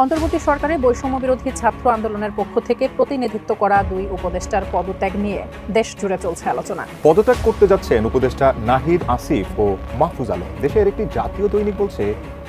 অন্তর্বর্তী সরকারে বৈষম্য বিরোধী ছাত্র আন্দোলনের পক্ষ থেকে প্রতিনিধিত্ব করা দুই উপদেষ্টার পদত্যাগ নিয়ে দেশ জুড়ে চলছে আলোচনা। পদত্যাগ করতে যাচ্ছেন উপদেষ্টা নাহিদ আসিফ ও মাহফুজ আলম। দেশের একটি জাতীয় দৈনিক বলছে,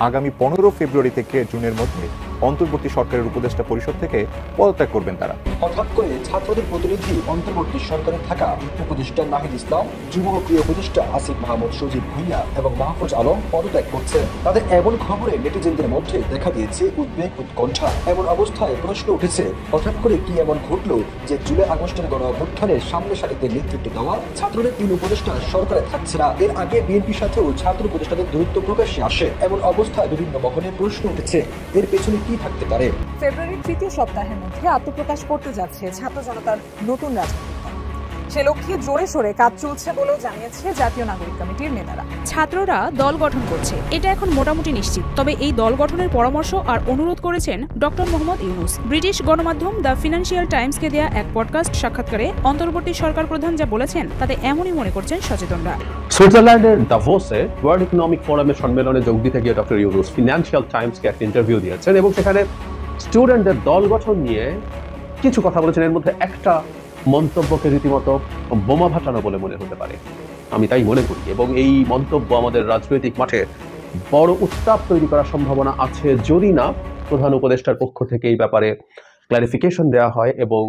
আগামী 15 ফেব্রুয়ারি থেকে জুনের মধ্যে অন্তর্বর্তী সরকারের উপদেষ্টা পরিষদ থেকে পদত্যাগ করবেন তারা। হঠাৎ করে ছাত্রদের প্রতিনিধি অন্তর্বর্তী সরকারে থাকা উপদেষ্টা নাহিদ ইসলাম, যুব ও ক্রীড়া উপদেষ্টা আসিফ মাহমুদ সজীব ভুঁইয়া এবং মাহফুজ আলম পদত্যাগ করছেন। তাদের এমন খবরে নেটিজেনদের মধ্যে দেখা দিয়েছে উদ্বেগ, উৎকণ্ঠা। এমন অবস্থায় প্রশ্ন উঠেছে, হঠাৎ করে কি এমন ঘটলো যে জুলাই আগস্টের গণ অভ্যুত্থানের সামনে সারিতে নেতৃত্ব দেওয়া ছাত্রদের তিন উপদেষ্টা সরকারে থাকছে না। এর আগে বিএনপির সাথেও ছাত্র উপদেষ্টাদের দূরত্ব প্রকাশ্যে আসে। এমন অবস্থায় বিভিন্ন মহলে প্রশ্ন উঠেছে, এর পেছনে কি থাকতে পারে? ফেব্রুয়ারির তৃতীয় সপ্তাহের মধ্যে আত্মপ্রকাশ করতে যাচ্ছে ছাত্র জনতার নতুন রাজনৈতিক দল। সে লক্ষ্যে জোরে সোরে কাজ চলছে বলেও জানিয়েছে জাতীয় নাগরিক কমিটির নেতারা। ছাত্ররা দল গঠন করছে, এটা এখন মোটামুটি নিশ্চিত। তবে এই দল গঠনের পরামর্শ আর অনুরোধ করেছেন ডক্টর মোহাম্মদ ইউনূস। ব্রিটিশ গণমাধ্যম দ্য ফিনান্সিয়াল টাইমসকে দেয়া এক পডকাস্ট সাক্ষাৎকারে অন্তর্বর্তী সরকার প্রধান যা বলেছেন তাতে এমনই মনে করছেন সচেতনরা। সুইজারল্যান্ডের দাভোসে ওয়ার্ল্ড ইকোনমিক ফোরামের সম্মেলনে যোগ দিতে গিয়ে ডক্টর ইউনূস ফিনান্সিয়াল টাইমসকে একটা ইন্টারভিউ দিয়েছেন এবং সেখানে স্টুডেন্টদের দল গঠন নিয়ে কিছু কথা বলেছেন। এর মধ্যে একটা মন্তব্যকে রীতিমতো বোমা ফাটানো বলে মনে হতে পারে, আমি তাই মনে করি। এবং এই মন্তব্য আমাদের রাজনৈতিক মাঠে বড় উত্তাপ তৈরি করার সম্ভাবনা আছে যদি না প্রধান উপদেষ্টার পক্ষ থেকে এই ব্যাপারে ক্লারিফিকেশন দেওয়া হয় এবং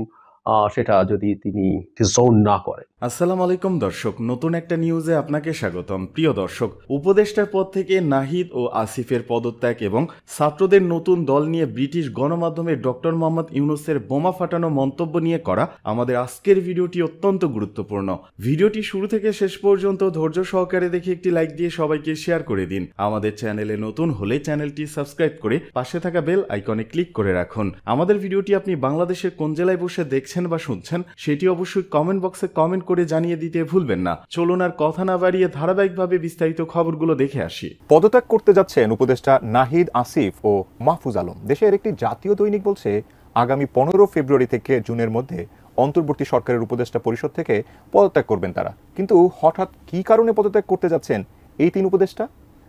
সেটা যদি তিনি জোন না করেন। আসসালামু আলাইকুম দর্শক, নতুন একটা নিউজে আপনাকে স্বাগতম। প্রিয় দর্শক, উপদেষ্টার পদ থেকে নাহিদ ও আসিফের পদত্যাগ এবং ছাত্রদের নতুন দল নিয়ে ব্রিটিশ গণমাধ্যমে ডক্টর মোহাম্মদ ইউনূসের বোমা ফাটানো মন্তব্য নিয়ে করা আমাদের আজকের ভিডিওটি অত্যন্ত গুরুত্বপূর্ণ। ভিডিওটি শুরু থেকে শেষ পর্যন্ত ধৈর্য সহকারে দেখে একটি লাইক দিয়ে সবাইকে শেয়ার করে দিন। আমাদের চ্যানেলে নতুন হলে চ্যানেলটি সাবস্ক্রাইব করে পাশে থাকা বেল আইকনে ক্লিক করে রাখুন। আমাদের ভিডিওটি আপনি বাংলাদেশের কোন জেলায় বসে দেখছেন বা শুনছেন সেটি অবশ্যই কমেন্ট বক্সে কমেন্ট করে জানিয়ে দিতে ভুলবেন না। চলুন আর কথা না বাড়িয়ে ধারাবাহিকভাবে বিস্তারিত খবরগুলো দেখে আসি। পদত্যাগ করতে যাচ্ছেন উপদেষ্টা নাহিদ আসিফ ও মাহফুজ আলম। দেশের একটি জাতীয় দৈনিক বলছে, আগামী 15 ফেব্রুয়ারি থেকে জুনের মধ্যে অন্তর্বর্তী সরকারের উপদেষ্টা পরিষদ থেকে পদত্যাগ করবেন তারা। কিন্তু হঠাৎ কি কারণে পদত্যাগ করতে যাচ্ছেন এই তিন উপদেষ্টা,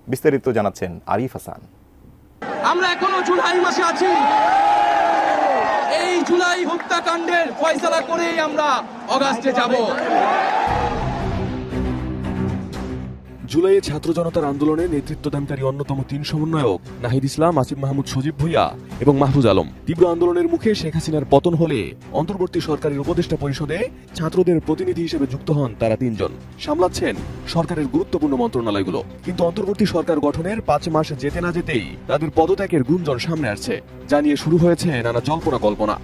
বিস্তারিত জানাচ্ছেন আরিফ হাসান। আমরা এখনো জুলাই মাসে আছি। এই জুলাই হত্যাকাণ্ডের ফয়সালা করেই আমরা অগাস্টে যাব। জুলাইয়ে ছাত্র জনতার আন্দোলনে নেতৃত্বদানকারী অন্যতম তিন সমন্বয়ক নাহিদ ইসলাম, আসিফ মাহমুদ সজীব ভুঁইয়া এবং মাহফুজ আলম। তীব্র আন্দোলনের মুখে শেখ হাসিনার পতন হলে অন্তর্বর্তী সরকারের উপদেষ্টা পরিষদে ছাত্রদের প্রতিনিধি হিসেবে যুক্ত হন তারা তিনজন। সামলাচ্ছেন সরকারের গুরুত্বপূর্ণ মন্ত্রণালয়গুলো। কিন্তু অন্তর্বর্তী সরকার গঠনের 5 মাস যেতে না যেতেই তাদের পদত্যাগের গুঞ্জন সামনে আসছে, জানিয়ে শুরু হয়েছে নানা জল্পনা কল্পনা।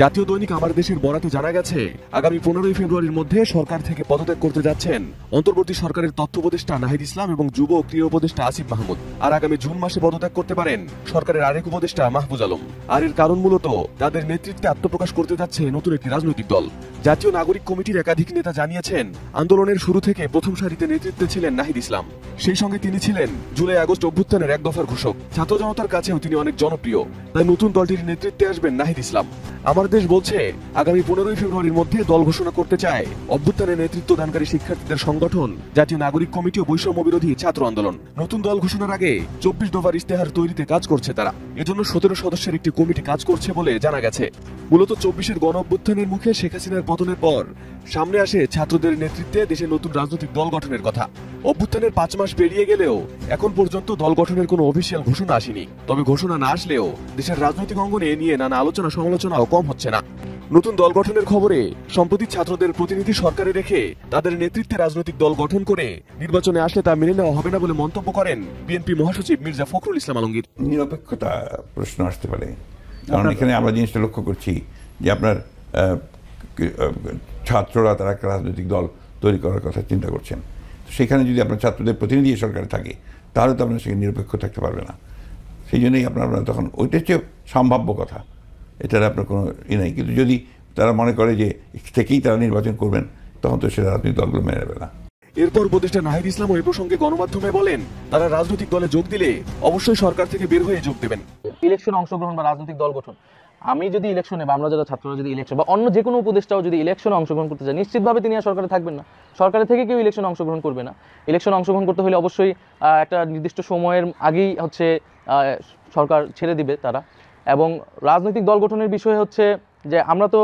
জাতীয় দৈনিক আমার দেশের বরাতে জানা গেছে, আগামী 15 ফেব্রুয়ারির মধ্যে সরকার থেকে পদত্যাগ করতে যাচ্ছেন অন্তর্বর্তী সরকারের তথ্য উপদেষ্টা নাহিদ ইসলাম এবং যুব ও ক্রীড়া উপদেষ্টা আসিফ মাহমুদ। আর আগামী জুন মাসে পদত্যাগ করতে পারেন সরকারের আরেক উপদেষ্টা মাহফুজ আলম। আর এর কারণ মূলত তাদের নেতৃত্বে আত্মপ্রকাশ করতে যাচ্ছে নতুন একটি রাজনৈতিক দল। জাতীয় নাগরিক কমিটির একাধিক নেতা জানিয়েছেন, আন্দোলনের শুরু থেকে প্রথম সারিতে নেতৃত্বে ছিলেন নাহিদ ইসলাম। সেই সঙ্গে তিনি ছিলেন জুলাই আগস্ট অভ্যুত্থানের এক দফার ঘোষক। ছাত্র জনতার কাছেও তিনি অনেক জনপ্রিয়। তাই নতুন দলটির নেতৃত্বে আসবেন নাহিদ ইসলাম। আমার দেশ বলছে, আগামী 15 ফেব্রুয়ারির মধ্যে দল ঘোষণা করতে চায় অভ্যুত্থানের নেতৃত্ব দানকারী শিক্ষার্থীদের সংগঠন জাতীয় নাগরিক কমিটি ও বৈষম্য বিরোধী ছাত্র আন্দোলন। নতুন দল ঘোষণার আগে 24 দফার ইশতেহার তৈরিতে কাজ করছে তারা। এজন্য 17 সদস্যের একটি কমিটি কাজ করছে বলে জানা গেছে। মূলত 24-এর গণ অভ্যুত্থানের মুখে শেখ হাসিনার পতনের পর সামনে আসে ছাত্রদের নেতৃত্বে দেশের নতুন রাজনৈতিক দল গঠনের কথা। অভ্যুত্থানের 5 মাস পেরিয়ে গেলেও এখন পর্যন্ত দল গঠনের কোনো অফিসিয়াল ঘোষণা আসেনি। তবে ঘোষণা না আসলেও দেশের রাজনৈতিক অঙ্গনে এ নিয়ে নানা আলোচনা সমালোচনাও কম হচ্ছে না। নতুন দল গঠনের খবরে সম্প্রতি ছাত্রদের প্রতিনিধি সরকারে রেখে তাদের নেতৃত্বে রাজনৈতিক দল গঠন করে নির্বাচনে আসলে তা মেনে নেওয়া হবে না বলে মন্তব্য করেন বিএনপি মহাসচিব মির্জা ফখরুল ইসলাম আলমগীর। নিরপেক্ষতা প্রশ্ন আসতে পারে, কারণ এখানে আমরা জিনিসটা লক্ষ্য করছি যে আপনার ছাত্ররা তারা একটা রাজনৈতিক দল তৈরি করার কথা চিন্তা করছেন। সেখানে যদি আপনার ছাত্রদের প্রতিনিধি সরকারে থাকে তাহলে তো আপনার সেখানে নিরপেক্ষ থাকতে পারবে না। সেই জন্যই আপনারা তখন ওইটা হচ্ছে সম্ভাব্য কথা, এটার আপনার কোনো নেই। কিন্তু যদি তারা মনে করে যে থেকেই তারা নির্বাচন করবেন তখন তো সেটা রাজনৈতিক দলগুলো মেনে নেবে না। এরপর উপদেষ্টা নাহিদ ইসলাম ওই প্রসঙ্গে গণমাধ্যমে বলেন, তারা রাজনৈতিক দলে যোগ দিলে অবশ্যই সরকার থেকে বের হয়ে যোগ দেবেন। ইলেকশনে অংশগ্রহণ বা রাজনৈতিক দল গঠন, আমি যদি ইলেকশনে বা আমরা যারা ছাত্ররা যদি ইলেকশন বা অন্য যে কোনো উপদেষ্টাও যদি ইলেকশনে অংশগ্রহণ করতে চায়, নিশ্চিতভাবে তিনি আর সরকারে থাকবেন না। সরকারে থেকে কেউ ইলেকশনে অংশগ্রহণ করবে না। ইলেকশনে অংশগ্রহণ করতে হলে অবশ্যই একটা নির্দিষ্ট সময়ের আগেই সরকার ছেড়ে দিবে তারা। এবং রাজনৈতিক দল গঠনের বিষয় হচ্ছে যে আমরা তো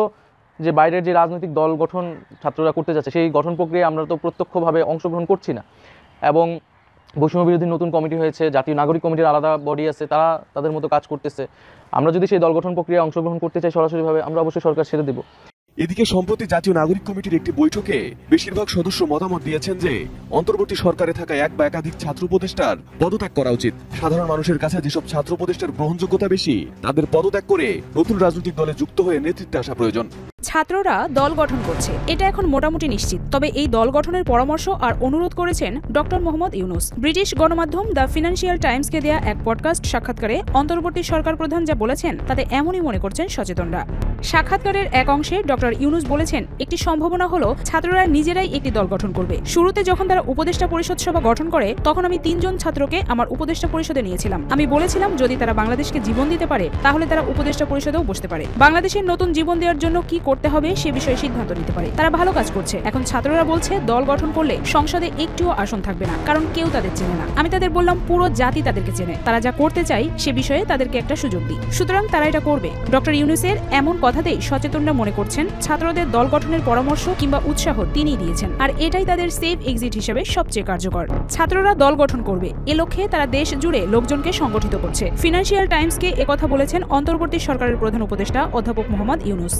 যে বাইরের যে রাজনৈতিক দল গঠন ছাত্ররা করতে যাচ্ছে সেই গঠন প্রক্রিয়ায় আমরা তো প্রত্যক্ষভাবে অংশগ্রহণ করছি না। এবং বৈষম্য বিরোধী নতুন কমিটি হয়েছে, জাতীয় নাগরিক কমিটির আলাদা বডি আছে, তারা তাদের মতো কাজ করতেছে। আমরা যদি সেই দল গঠন প্রক্রিয়ায় অংশগ্রহণ করতে চাই সরাসরিভাবে, আমরা অবশ্যই সরকার ছেড়ে দেব। এদিকে সম্প্রতি জাতীয় নাগরিক কমিটির একটি বৈঠকে বেশিরভাগ সদস্য মতামত দিয়েছেন যে অন্তর্বর্তী সরকারে থাকা এক বা একাধিক ছাত্র উপদেষ্টার পদত্যাগ করা উচিত। সাধারণ মানুষের কাছে যেসব ছাত্র উপদেষ্টার গ্রহণযোগ্যতা বেশি তাদের পদত্যাগ করে নতুন রাজনৈতিক দলে যুক্ত হয়ে নেতৃত্বে আসা প্রয়োজন। ছাত্ররা দল গঠন করছে, এটা এখন মোটামুটি নিশ্চিত। তবে এই দল গঠনের পরামর্শ আর অনুরোধ করেছেন ডক্টর মোহাম্মদ ইউনুস। ব্রিটিশ গণমাধ্যম দ্য ফিনান্সিয়াল টাইমসকে দেয়া এক পডকাস্ট সাক্ষাৎকারে অন্তর্বর্তী সরকার প্রধান যা বলেছেন তাতে এমনই মনে করছেন সচেতনরা। সাক্ষাৎকারের এক অংশে ডক্টর ইউনুস বলেছেন, একটি সম্ভাবনা হলো ছাত্ররা নিজেরাই একটি দল গঠন করবে। শুরুতে যখন তারা উপদেষ্টা পরিষদ সভা গঠন করে তখন আমি 3 জন ছাত্রকে আমার উপদেষ্টা পরিষদে নিয়েছিলাম। আমি বলেছিলাম যদি তারা বাংলাদেশকে জীবন দিতে পারে তাহলে তারা উপদেষ্টা পরিষদেও বসতে পারে, বাংলাদেশের নতুন জীবন দেওয়ার জন্য কি করতে হবে সে বিষয়ে সিদ্ধান্ত নিতে পারে। তারা ভালো কাজ করছে। এখন ছাত্ররা বলছে দল গঠন করলে সংসদে একটিও আসন থাকবে না, কারণ কেউ তাদের চেনে না। আমি তাদের বললাম পুরো জাতি তাদেরকে চেনে, তারা যা করতে চাই সে বিষয়ে তাদেরকে একটা সুযোগ দিই, সুতরাং তারা এটা করবে। ডক্টর ইউনুসের এমন কথাতেই সচেতনরা মনে করছেন ছাত্রদের দল গঠনের পরামর্শ কিংবা উৎসাহ তিনিই দিয়েছেন, আর এটাই তাদের সেফ এক্সিট হিসেবে সবচেয়ে কার্যকর। ছাত্ররা দল গঠন করবে, এ লক্ষ্যে তারা দেশ জুড়ে লোকজনকে সংগঠিত করছে। ফিনান্সিয়াল টাইমসকে একথা বলেছেন অন্তর্বর্তী সরকারের প্রধান উপদেষ্টা অধ্যাপক মোহাম্মদ ইউনুস।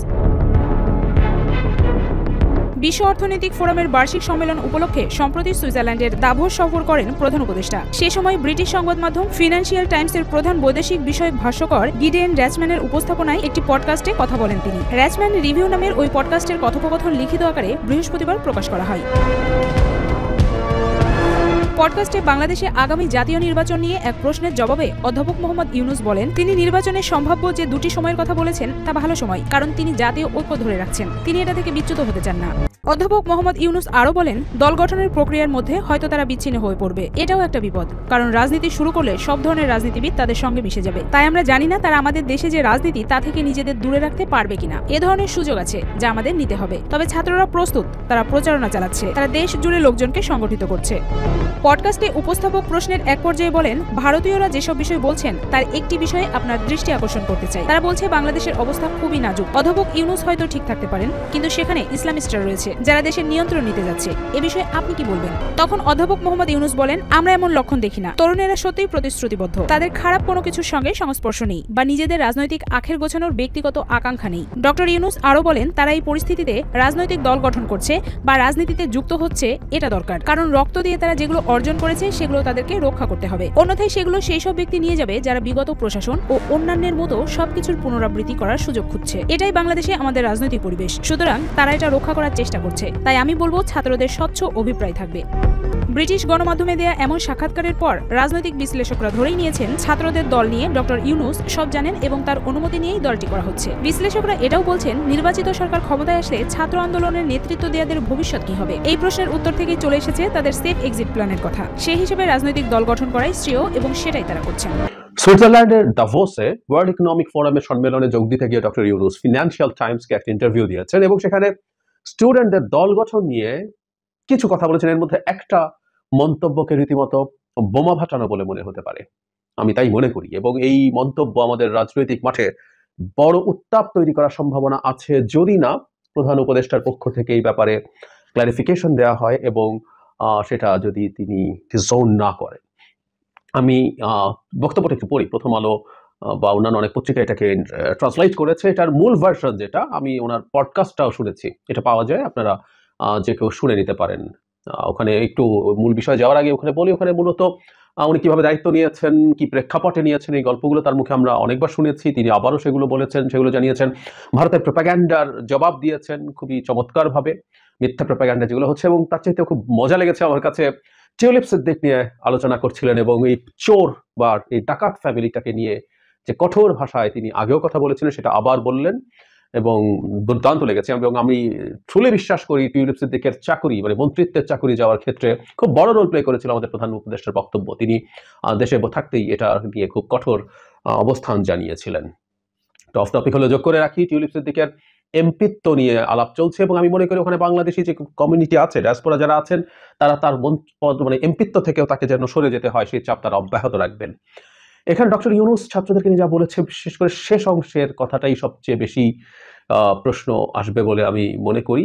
বিশ্ব অর্থনৈতিক ফোরামের বার্ষিক সম্মেলন উপলক্ষে সম্প্রতি সুইজারল্যান্ডের দাভোস সফর করেন প্রধান উপদেষ্টা। সে সময় ব্রিটিশ সংবাদ মাধ্যম ফিনান্সিয়াল টাইমসের প্রধান বৈদেশিক বিষয়ক ভাষ্যকার গিডেন র্যাচম্যানের উপস্থাপনায় একটি পডকাস্টে কথা বলেন তিনি। র্যাচম্যান রিভিউ নামের ওই পডকাস্টের কথোপকথন লিখিত আকারে বৃহস্পতিবার প্রকাশ করা হয়। পডকাস্টে বাংলাদেশে আগামী জাতীয় নির্বাচন নিয়ে এক প্রশ্নের জবাবে অধ্যাপক মোহাম্মদ ইউনুস বলেন, তিনি নির্বাচনের সম্ভাব্য যে 2টি সময়ের কথা বলেছেন তা ভালো সময়, কারণ তিনি জাতীয় ঐক্য ধরে রাখছেন, তিনি এটা থেকে বিচ্যুত হতে চান না। অধ্যাপক মোহাম্মদ ইউনুস আরও বলেন, দল গঠনের প্রক্রিয়ার মধ্যে হয়তো তারা বিচ্ছিন্ন হয়ে পড়বে, এটাও একটা বিপদ, কারণ রাজনীতি শুরু করলে সব ধরনের রাজনীতিবিদ তাদের সঙ্গে মিশে যাবে। তাই আমরা জানি না তারা আমাদের দেশে যে রাজনীতি তা থেকে নিজেদের দূরে রাখতে পারবে কিনা। এ ধরনের সুযোগ আছে যা আমাদের নিতে হবে। তবে ছাত্ররা প্রস্তুত, তারা প্রচারণা চালাচ্ছে, তারা দেশ জুড়ে লোকজনকে সংগঠিত করছে। পডকাস্টে উপস্থাপক প্রশ্নের এক পর্যায়ে বলেন, ভারতীয়রা যেসব বিষয় বলছেন তার একটি বিষয়ে আপনার দৃষ্টি আকর্ষণ করতে চাই। তারা বলছে বাংলাদেশের অবস্থা খুবই নাজুক। অধ্যাপক ইউনুস হয়তো ঠিক থাকতে পারেন, কিন্তু সেখানে ইসলামিস্টরা রয়েছে যারা দেশের নিয়ন্ত্রণ নিতে যাচ্ছে, এ বিষয়ে আপনি কি বলবেন? তখন অধ্যাপক মোহাম্মদ ইউনুস বলেন, আমরা এমন লক্ষণ দেখি না। তরুণেরা সত্যিই প্রতিশ্রুতিবদ্ধ, তাদের খারাপ কোনো কিছুর সঙ্গে সংস্পর্শ নেই বা নিজেদের রাজনৈতিক আখের গোছানোর ব্যক্তিগত আকাঙ্ক্ষা নেই। ডক্টর ইউনুস আরও বলেন, তারা এই পরিস্থিতিতে রাজনৈতিক দল গঠন করছে বা রাজনীতিতে যুক্ত হচ্ছে, এটা দরকার, কারণ রক্ত দিয়ে তারা যেগুলো অর্জন করেছে সেগুলো তাদেরকে রক্ষা করতে হবে। অন্যথায় সেগুলো সেই সব ব্যক্তি নিয়ে যাবে যারা বিগত প্রশাসন ও অন্যান্যের মতো সবকিছুর পুনরাবৃত্তি করার সুযোগ খুঁজছে। এটাই বাংলাদেশে আমাদের রাজনৈতিক পরিবেশ, সুতরাং তারা এটা রক্ষা করার চেষ্টা করছে। তাই আমি বলবো ছাত্রদের স্বচ্ছ অভিপ্রায় থাকবে। ব্রিটিশ গণমাধ্যমে দেয়া এমন সাক্ষাৎকারের পর রাজনৈতিক বিশ্লেষকরা ধরেই নিয়েছেন ছাত্রদের দল নিয়ে ডক্টর ইউনুস সব জানেন এবং তার অনুমতি নিয়েই দলটি করা হচ্ছে। বিশ্লেষকরা এটাও বলছেন, নির্বাচিত সরকার ক্ষমতায় আসলে ছাত্র আন্দোলনের নেতৃত্ব দেওয়াদের ভবিষ্যৎ কি হবে, এই প্রশ্নের উত্তর থেকেই চলে এসেছে তাদের সেফ এক্সিট প্ল্যানের কথা। সেই হিসেবে রাজনৈতিক দল গঠন করাই শ্রেয় এবং সেটাই তারা করছেন। সুইজারল্যান্ডের দাভোসে ওয়ার্ল্ড ইকোনমিক ফোরামের সম্মেলনে যোগ দিতে গিয়ে ডক্টর ইউনুস ফিনান্সিয়াল টাইমসকে একটা ইন্টারভিউ দিয়েছেন এবং সেখানে স্টুডেন্টদের দল গঠন নিয়ে কিছু কথা বলেছেন। এর মধ্যে একটা মন্তব্যকে রীতিমতো বোমা ফাটানো বলে মনে হতে পারে, আমি তাই মনে করি, এবং এই মন্তব্য আমাদের রাজনৈতিক মাঠে বড় উত্তাপ তৈরি করার সম্ভাবনা আছে যদি না প্রধান উপদেষ্টার পক্ষ থেকে এই ব্যাপারে ক্লারিফিকেশন দেওয়া হয় এবং সেটা যদি তিনি ডিসওন না করেন। আমি বক্তব্যটা একটু পড়ি। প্রথম আলো বা অন্যান্য অনেক পত্রিকা এটাকে ট্রান্সলেট করেছে। এটার মূল ভার্সন যেটা, আমি ওনার পডকাস্টটাও শুনেছি, এটা পাওয়া যায়, আপনারা যে কেউ শুনে নিতে পারেন। ওখানে একটু মূল বিষয় যাওয়ার আগে ওখানে বলি, ওখানে মূলত উনি কিভাবে দায়িত্ব নিয়েছেন, কি প্রেক্ষাপটে নিয়েছেন, এই গল্পগুলো তার মুখে আমরা অনেকবার শুনেছি। তিনি আবারও সেগুলো বলেছেন, সেগুলো জানিয়েছেন। ভারতের প্রোপাগ্যান্ডার জবাব দিয়েছেন খুবই চমৎকারভাবে, মিথ্যা প্রোপাগ্যান্ডা যেগুলো হচ্ছে। এবং তার চাইতে খুব মজা লেগেছে আমার কাছে, টিউলিপ সিদ্দিক নিয়ে আলোচনা করছিলেন এবং এই চোর বা এই ডাকাত ফ্যামিলিটাকে নিয়ে যে কঠোর ভাষায় তিনি আগেও কথা বলেছিলেন সেটা আবার বললেন এবং দুর্দান্ত লেগেছে। এবং আমি ট্রুলি বিশ্বাস করি টিউলিপ সিদ্দিকের চাকরি, মানে মন্ত্রিত্বের চাকরি যাওয়ার ক্ষেত্রে খুব বড় রোল প্লে করেছিল আমাদের প্রধান উপদেষ্টার বক্তব্য। তিনি দেশে থাকতেই এটা নিয়ে খুব কঠোর অবস্থান জানিয়েছিলেন। অফ টপিক হলে যোগ করে রাখি, টিউলিপ সিদ্দিকের এমপিত্ব নিয়ে আলাপ চলছে এবং আমি মনে করি ওখানে বাংলাদেশি যে কমিউনিটি আছে, ডায়াসপোরা যারা আছেন, তারা তার মানে এমপিত্ব থেকেও তাকে যেন সরে যেতে হয় সেই চাপ তারা অব্যাহত রাখবেন। এখানে ডক্টর ইউনূস ছাত্রদেরকে নিয়ে যা বলেছে, বিশেষ করে শেষ অংশের কথাটাই সবচেয়ে বেশি প্রশ্ন আসবে বলে আমি মনে করি।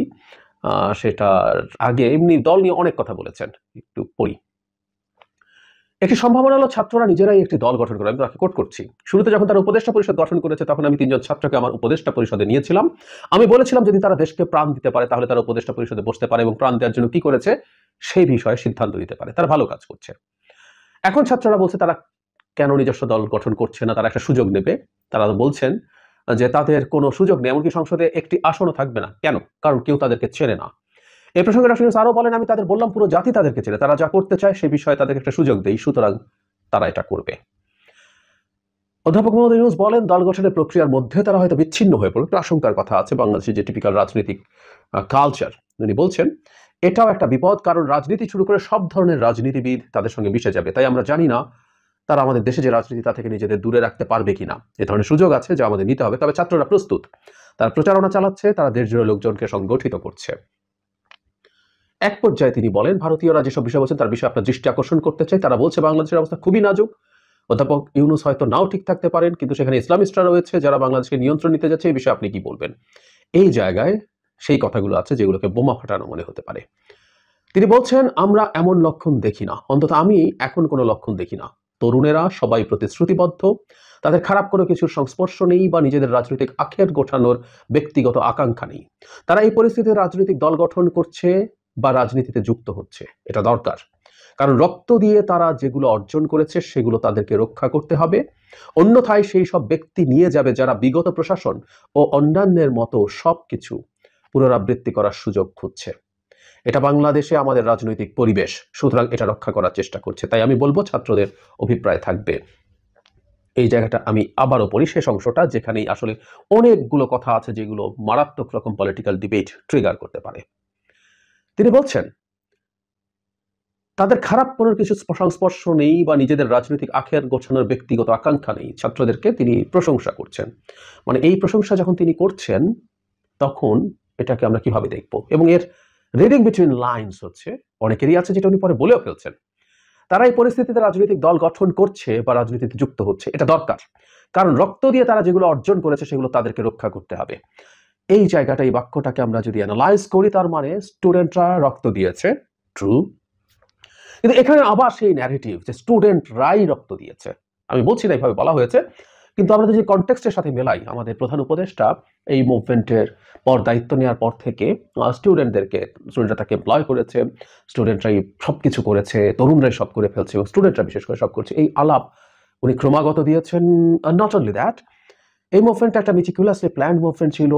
সেটার আগে এমনি দল নিয়ে অনেক কথা বলেছেন, একটু পড়ি। একটি সম্ভাবনা হলো ছাত্ররা নিজেরাই একটি দল গঠন করে। আমি তাকে কোট করছি। শুরুতে যখন তারা উপদেষ্টা পরিষদ গঠন করেছে তখন আমি 3 জন ছাত্রকে আমার উপদেষ্টা পরিষদে নিয়েছিলাম। আমি বলেছিলাম যদি তারা দেশকে প্রাণ দিতে পারে তাহলে তারা উপদেষ্টা পরিষদে বসতে পারে এবং প্রাণ দেওয়ার জন্য কি করেছে সেই বিষয়ে সিদ্ধান্ত নিতে পারে। তারা ভালো কাজ করছে। এখন ছাত্ররা বলছে তারা কেন নিজস্ব দল গঠন করছে না, তারা একটা সুযোগ নেবে। তারা বলছেন যে তাদের কোনো সুযোগ নেই, এমনকি সংসদে একটি আসনও থাকবে না। কেন? কারণ কেউ তাদেরকে চেনে না। এই প্রসঙ্গে ডক্টর ইউনূস আরো বলেন, আমি তাদের বললাম পুরো জাতি তাদেরকে চেনে, তারা যা করতে চায় সে বিষয়ে তাদেরকে একটা সুযোগ দেই, সুতরাং তারা এটা করবে। অধ্যাপক মোহাম্মদ ইউনূস বলেন দল গঠনের প্রক্রিয়ার মধ্যে তারা হয়তো বিচ্ছিন্ন হয়ে পড়বে, একটা আশঙ্কার কথা আছে। বাংলাদেশের যে টিপিক্যাল রাজনৈতিক কালচার, উনি বলছেন এটাও একটা বিপদ, কারণ রাজনীতি শুরু করে সব ধরনের রাজনীতিবিদ তাদের সঙ্গে মিশে যাবে। তাই আমরা জানি না তারা আমাদের দেশে যে রাজনীতি তা থেকে নিজেদের দূরে রাখতে পারবে কিনা। এ ধরনের সুযোগ আছে যা আমাদের নিতে হবে। তবে ছাত্ররা প্রস্তুত, তারা প্রচারণা চালাচ্ছে, তারা দেশজুড়ে লোকজনকে সংগঠিত করছে। এক পর্যায়ে তিনি বলেন ভারতীয়রা যেসব বিষয় বলছেন তার বিষয়ে আপনার দৃষ্টি আকর্ষণ করতে চাই। তারা বলছে বাংলাদেশের অবস্থা খুবই নাজুক। অধ্যাপক ইউনূস হয়তো নাও ঠিক থাকতে পারেন, কিন্তু সেখানে ইসলামিস্টরা রয়েছে যারা বাংলাদেশকে নিয়ন্ত্রণ নিতে যাচ্ছে। এই বিষয়ে আপনি কি বলবেন? এই জায়গায় সেই কথাগুলো আছে যেগুলোকে বোমা ফাটানো মনে হতে পারে। তিনি বলছেন আমরা এমন লক্ষণ দেখি না, অন্তত আমি এখন কোনো লক্ষণ দেখি না। তরুণেরা সবাই প্রতিশ্রুতিবদ্ধ, তাদের খারাপ কোনো কিছুর সংস্পর্শ নেই বা নিজেদের রাজনৈতিক আখের গোছানোর ব্যক্তিগত আকাঙ্ক্ষা নেই। তারা এই পরিস্থিতিতে রাজনৈতিক দল গঠন করছে বা রাজনীতিতে যুক্ত হচ্ছে, এটা দরকার। কারণ রক্ত দিয়ে তারা যেগুলো অর্জন করেছে সেগুলো তাদেরকে রক্ষা করতে হবে। অন্যথায় সেই সব ব্যক্তি নিয়ে যাবে যারা বিগত প্রশাসন ও অন্যান্যের মতো সবকিছু পুনরাবৃত্তি করার সুযোগ খুঁজছে। এটা বাংলাদেশে আমাদের রাজনৈতিক পরিবেশ, সুতরাং এটা রক্ষা করার চেষ্টা করছে। তাই আমি বলবো ছাত্রদের অভিপ্রায় থাকবে। এই জায়গাটা আমি আবারও পড়ি, শেষ অংশটা, যেখানেই আসলে অনেকগুলো কথা আছে যেগুলো মারাত্মক রকম পলিটিক্যাল ডিবেট ট্রিগার করতে পারে। তিনি বলছেন তাদের খারাপ কোনো কিছু সংস্পর্শ নেই বা নিজেদের রাজনৈতিক আখের গোছানোর ব্যক্তিগত আকাঙ্ক্ষা নেই। ছাত্রদেরকে তিনি প্রশংসা করছেন। মানে এই প্রশংসা যখন তিনি করছেন তখন এটাকে আমরা কিভাবে দেখব? এবং এর রিডিং বিটুইন লাইনস হচ্ছে অনেকেরই আছে যেটা উনি পরে বলেও ফেলছেন। তারা এই পরিস্থিতিতে রাজনৈতিক দল গঠন করছে বা রাজনীতিতে যুক্ত হচ্ছে, এটা দরকার। কারণ রক্ত দিয়ে তারা যেগুলো অর্জন করেছে সেগুলো তাদেরকে রক্ষা করতে হবে। এই জায়গাটা, এই বাক্যটাকে আমরা যদি অ্যানালাইজ করি, তার মানে স্টুডেন্টরা রক্ত দিয়েছে, ট্রু। কিন্তু এখানে আবার সেই ন্যারেটিভ যে স্টুডেন্টরাই রক্ত দিয়েছে, আমি বলছি না এইভাবে বলা হয়েছে, কিন্তু আমরা যে কনটেক্সটের সাথে মেলাই, আমাদের প্রধান উপদেষ্টা এই মুভমেন্টের পর দায়িত্ব নেওয়ার পর থেকে স্টুডেন্টরা তাকে এমপ্লয় করেছে, স্টুডেন্টরাই সব কিছু করেছে, তরুণরাই সব করে ফেলছে এবং স্টুডেন্টরা বিশেষ করে সব করছে, এই আলাপ উনি ক্রমাগত দিয়েছেন। নট অনলি দ্যাট, এই মুভমেন্টটা একটা মিটিকুলাসলি প্ল্যান্ড মুভমেন্ট ছিল।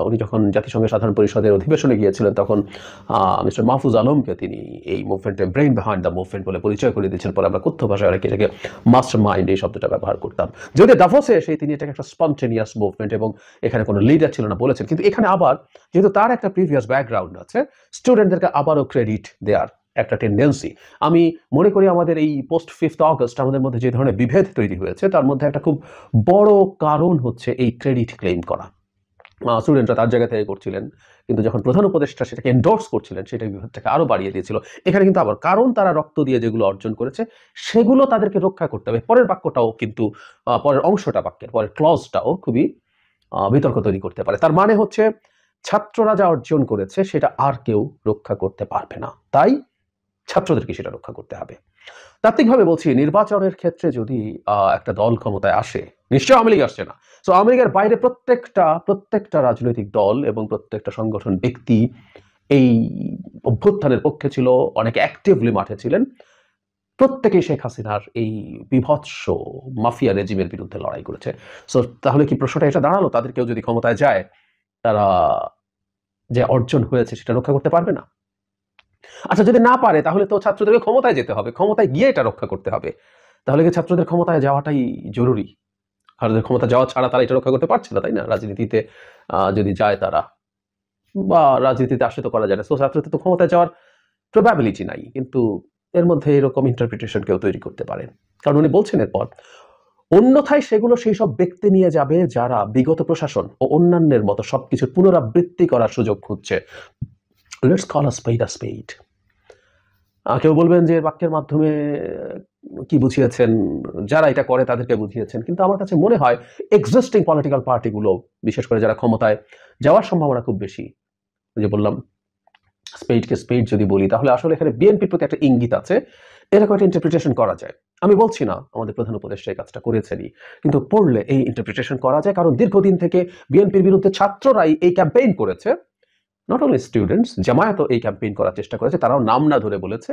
উনি যখন জাতিসংঘের সাধারণ পরিষদের অধিবেশনে গিয়েছিলেন তখন মিস্টার মাহফুজ আলমকে তিনি এই মুভমেন্টের ব্রেইন বিহাইন্ড দ্য মুভমেন্ট বলে পরিচয় করে দিয়েছেন। পরে আমরা কথ্য ভাষায় অনেকে এটাকে মাস্টার মাইন্ড এই শব্দটা ব্যবহার করতাম। যদি দাভোসে এসে তিনি এটাকে একটা স্পন্টেনিয়াস মুভমেন্ট এবং এখানে কোনো লিডার ছিল না বলেছেন। কিন্তু এখানে আবার যেহেতু তার একটা প্রিভিয়াস ব্যাকগ্রাউন্ড আছে, স্টুডেন্টদেরকে আবারও ক্রেডিট দেওয়ার একটা টেন্ডেন্সি আমি মনে করি। আমাদের এই পোস্ট 5th অগস্ট আমাদের মধ্যে যে ধরনের বিভেদ তৈরি হয়েছে তার মধ্যে একটা খুব বড় কারণ হচ্ছে এই ক্রেডিট ক্লেম করা। স্টুডেন্টরা তার জায়গা থেকে করছিলেন, কিন্তু যখন প্রধান উপদেষ্টা সেটাকে এন্ডোর্স করছিলেন সেটা বিভেদটাকে আরো বাড়িয়ে দিয়েছিল। এখানে কিন্তু আবার কারণ তারা রক্ত দিয়ে যেগুলো অর্জন করেছে সেগুলো তাদেরকে রক্ষা করতে হবে। পরের বাক্যটাও কিন্তু, পরের অংশটা বাক্যের পরের ক্লজটাও খুবই বিতর্ক তৈরি করতে পারে। তার মানে হচ্ছে ছাত্ররা যা অর্জন করেছে সেটা আর কেউ রক্ষা করতে পারবে না, তাই ছাত্রদেরকে সেটা রক্ষা করতে হবে। তাত্ত্বিকভাবে বলছি, নির্বাচনের ক্ষেত্রে যদি একটা দল ক্ষমতায় আসে, নিশ্চয় আওয়ামী লীগ আসছে না, তো আওয়ামী লীগের বাইরে প্রত্যেকটা রাজনৈতিক দল এবং প্রত্যেকটা সংগঠন ব্যক্তি এই অভ্যুত্থানের পক্ষে ছিল, অনেকে অ্যাক্টিভলি মাঠে ছিলেন। প্রত্যেকেই শেখ হাসিনার এই বিভৎস মাফিয়া রেজিমের বিরুদ্ধে লড়াই করেছে। সো তাহলে কি প্রশ্নটা এটা দাঁড়ালো, তাদের কেউ যদি ক্ষমতায় যায় তারা যে অর্জন হয়েছে সেটা রক্ষা করতে পারবে না? আচ্ছা, যদি না পারে তাহলে তো ছাত্রদেরকে ক্ষমতায় যেতে হবে, ক্ষমতায় গিয়ে এটা রক্ষা করতে হবে। তাহলে কি ছাত্রদের ক্ষমতায় যাওয়াটাই জরুরি? আর ক্ষমতা যাওয়া ছাড়া তারা এটা রক্ষা করতে পারছে না, তাই না? রাজনীতিতে যদি যায় তারা, বা রাজনীতিতে আসে তো করা যায় না, তো ছাত্রদের তো ক্ষমতায় যাওয়ার প্রবাবিলিটি নাই। কিন্তু এর মধ্যে এরকম ইন্টারপ্রিটেশন কেউ তৈরি করতে পারে, কারণ উনি বলছেন এরপর অন্যথায় সেগুলো সেই সব ব্যক্তি নিয়ে যাবে যারা বিগত প্রশাসন ও অন্যান্যের মতো সবকিছুর পুনরাবৃত্তি করার সুযোগ খুঁজছে। Let's call a spade a spade. কেউ বলবেন যে বাক্যের মাধ্যমে কি বুঝিয়েছেন, যারা এটা করে তাদেরকে বুঝিয়েছেন, কিন্তু আমার কাছে মনে হয় এক্সিস্টিং পলিটিক্যাল পার্টিগুলো, বিশেষ করে যারা ক্ষমতায় যাওয়ার সম্ভাবনা খুব বেশি, যে বললাম স্পেডকে স্পেড যদি বলি, তাহলে আসলে এখানে বিএনপির প্রতি একটা ইঙ্গিত আছে, এরকম একটা ইন্টারপ্রিটেশন করা যায়। আমি বলছি না আমাদের প্রধান উপদেষ্টা এই কাজটা করেছেনই, কিন্তু পড়লে এই ইন্টারপ্রিটেশন করা যায়, কারণ দীর্ঘদিন থেকে বিএনপির বিরুদ্ধে ছাত্ররাই এই ক্যাম্পেইন করেছে। নট অনলি স্টুডেন্টস, জামায়াতও এই ক্যাম্পেইন করার চেষ্টা করেছে, তারাও নাম না ধরে বলেছে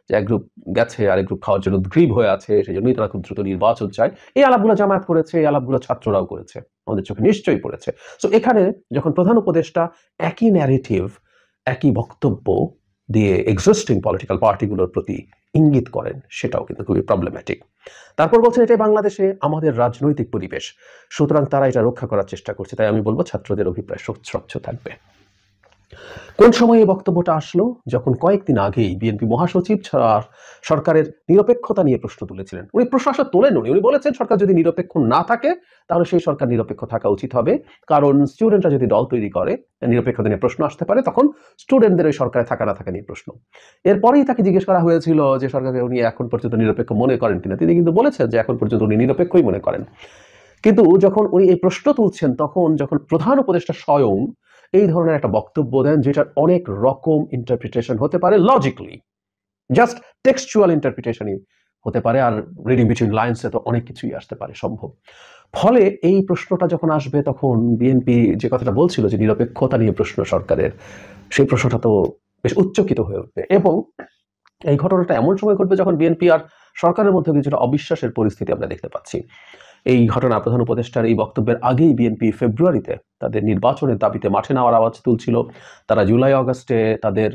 যে এক গ্রুপ গেছে আর এক গ্রুপ খাওয়ার জন্য গ্রীব হয়ে আছে, সেই জন্যই তারা খুব দ্রুত নির্বাচন চায়। এই আলাপগুলো জামায়াত করেছে, এই আলাপগুলো ছাত্ররাও করেছে, আমাদের চোখে নিশ্চয়ই পড়েছে। সো এখানে যখন প্রধান উপদেষ্টা একই ন্যারেটিভ, একই বক্তব্য দিয়ে এক্সিস্টিং পলিটিক্যাল পার্টিগুলোর প্রতি ইঙ্গিত করেন, সেটাও কিন্তু খুবই প্রবলেম্যাটিক। তারপর বলছেন এটাই বাংলাদেশে আমাদের রাজনৈতিক পরিবেশ, সুতরাং তারা এটা রক্ষা করার চেষ্টা করছে। তাই আমি বলবো ছাত্রদের অভিপ্রায় স্বচ্ছ থাকবে। কোন সময় এই বক্তব্যটা আসলো? যখন কয়েকদিন আগেই বিএনপি মহাসচিব সরকারের নিরপেক্ষতা নিয়ে প্রশ্ন তুলেছিলেন। উনি প্রশ্ন আসলে তোলেননি, উনি বলেছেন সরকার যদি নিরপেক্ষ না থাকে তাহলে সেই সরকার নিরপেক্ষ থাকা উচিত হবে, কারণ স্টুডেন্টরা যদি দল তৈরি করে নিরপেক্ষতা নিয়ে প্রশ্ন আসতে পারে, তখন স্টুডেন্টদের ওই সরকারে থাকা না থাকা নিয়ে প্রশ্ন। এরপরেই তাকে জিজ্ঞেস করা হয়েছিল যে সরকারকে উনি এখন পর্যন্ত নিরপেক্ষ মনে করেন কিনা। তিনি কিন্তু বলেছেন যে এখন পর্যন্ত উনি নিরপেক্ষই মনে করেন। কিন্তু যখন উনি এই প্রশ্ন তুলছেন, তখন যখন প্রধান উপদেষ্টা স্বয়ং এই ধরনের একটা বক্তব্য দেন, যেটার অনেক রকম ইন্টারপ্রিটেশন হতে পারে, লজিক্যালি জাস্ট টেক্সচুয়াল ইন্টারপ্রিটেশনই হতে পারে, আর রিডিং বিটুইন লাইনসে তো অনেক কিছুই আসতে পারে সম্ভব। ফলে এই প্রশ্নটা যখন আসবে, তখন বিএনপি যে কথাটা বলছিল যে নিরপেক্ষতা নিয়ে প্রশ্ন সরকারের, সেই প্রশ্নটা তো বেশ উচ্চকিত হয়ে উঠবে। এবং এই ঘটনাটা এমন সময় ঘটবে যখন বিএনপি আর সরকারের মধ্যে কিছুটা অবিশ্বাসের পরিস্থিতি আমরা দেখতে পাচ্ছি। এই ঘটনা প্রধান উপদেষ্টার এই বক্তব্যের আগেই বিএনপি ফেব্রুয়ারিতে তাদের নির্বাচনের দাবিতে মাঠে নামার আওয়াজ তুলছিল। তারা জুলাই আগস্টে তাদের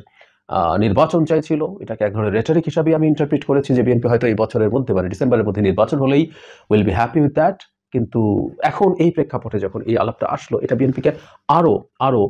নির্বাচন চাইছিল। এটাকে এক ধরনের রেটরিক হিসাবে আমি ইন্টারপ্রিট করেছি যে বিএনপি হয়তো এই বছরের মধ্যে, মানে ডিসেম্বরের মধ্যে নির্বাচন হলেই will be happy with that. কিন্তু এখন এই প্রেক্ষাপটে যখন এই আলাপটা আসলো, এটা বিএনপিকে আরো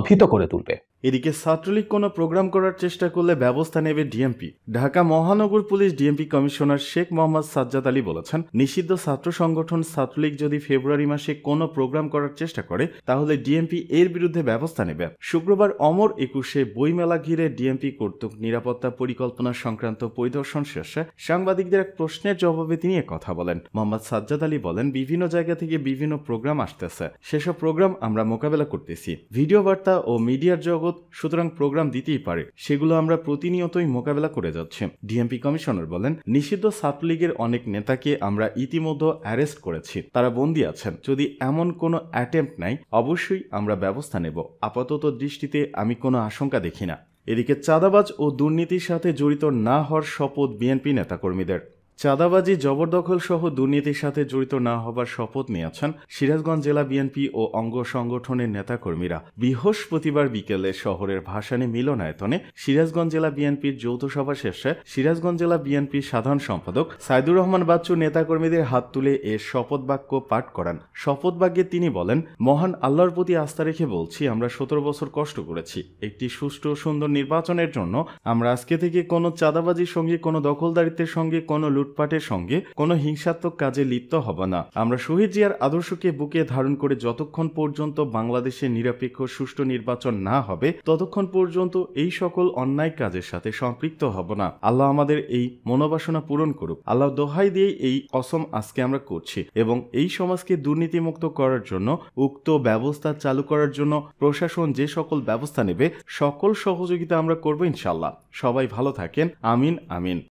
ভীত করে তুলবে। এদিকে ছাত্রলীগ কোনো প্রোগ্রাম করার চেষ্টা করলে ব্যবস্থা নেবে ডিএমপি। ঢাকা মহানগর police DMP commissioner Sheikh Mohammad Sajjad Ali বলেছেন, নিষিদ্ধ ছাত্র সংগঠন ছাত্রলীগ যদি ফেব্রুয়ারি মাসে কোনো প্রোগ্রাম করার চেষ্টা করে তাহলে ডিএমপি এর বিরুদ্ধে ব্যবস্থা নেবে। শুক্রবার অমর 21-এ বইমেলা ঘিরে ডিএমপি কর্তৃক নিরাপত্তা পরিকল্পনা সংক্রান্ত পরিদর্শন শেষে সাংবাদিকদের এক প্রশ্নের জবাবে তিনি কথা বলেন। মোহাম্মদ সাজ্জাদ আলী বলেন, বিভিন্ন জায়গা থেকে বিভিন্ন প্রোগ্রাম আসতেছে, সেসব প্রোগ্রাম আমরা মোকাবেলা করতেছি। ভিডিও বার্তা ও মিডিয়ার জগৎ, সুতরাং প্রোগ্রাম দিতেই পারে, সেগুলো আমরা প্রতিনিয়তই মোকাবেলা করে যাচ্ছি। ডিএমপি কমিশনার বলেন, নিষিদ্ধ ছাত্রলীগের অনেক নেতাকে আমরা ইতিমধ্যে অ্যারেস্ট করেছি, তারা বন্দী আছেন। যদি এমন কোনো অ্যাটেম্প্ট নাই, অবশ্যই আমরা ব্যবস্থা নেব। আপাতত দৃষ্টিতে আমি কোনো আশঙ্কা দেখি না। এদিকে চাঁদাবাজ ও দুর্নীতির সাথে জড়িত না হওয়ার শপথ বিএনপি নেতাকর্মীদের। চাঁদাবাজি, জবরদখল সহ দুর্নীতির সাথে জড়িত না হবার শপথ নিয়েছেন সিরাজগঞ্জ জেলা বিএনপি ও অঙ্গ সংগঠনের নেতাকর্মীরা। বৃহস্পতিবার বিকেলে শহরের ভাসানী মিলনায়তনে সিরাজগঞ্জ জেলা বিএনপির যৌথ সভা শেষে সিরাজগঞ্জ জেলা বিএনপির সাধারণ সম্পাদক সাইদুর রহমান বাচ্চু নেতাকর্মীদের হাত তুলে এ শপথ বাক্য পাঠ করান। শপথ বাক্যে তিনি বলেন, মহান আল্লাহর প্রতি আস্থা রেখে বলছি, আমরা 17 বছর কষ্ট করেছি একটি সুষ্ঠু সুন্দর নির্বাচনের জন্য। আমরা আজকে থেকে কোনো চাঁদাবাজির সঙ্গে, কোনো দখলদারিত্বের সঙ্গে, কোনো লুটপাটের সঙ্গে, কোনো হিংসাত্মক কাজে লিপ্ত হব না। আমরা শহীদ জিয়ার আদর্শকে বুকে ধারণ করে যতক্ষণ পর্যন্ত বাংলাদেশে নিরপেক্ষ সুষ্ঠু নির্বাচন না হবে, ততক্ষণ পর্যন্ত এই সকল অন্যায় কাজের সাথে সম্পৃক্ত হব না। আল্লাহ আমাদের এই মনোবাসনা পূরণ করুক। আল্লাহ দোহাই দিয়ে এই কসম আজকে আমরা করছি, এবং এই সমাজকে দুর্নীতিমুক্ত করার জন্য, উক্ত ব্যবস্থা চালু করার জন্য প্রশাসন যে সকল ব্যবস্থা নেবে, সকল সহযোগিতা আমরা করব ইনশাআল্লাহ। সবাই ভালো থাকেন। আমিন আমিন।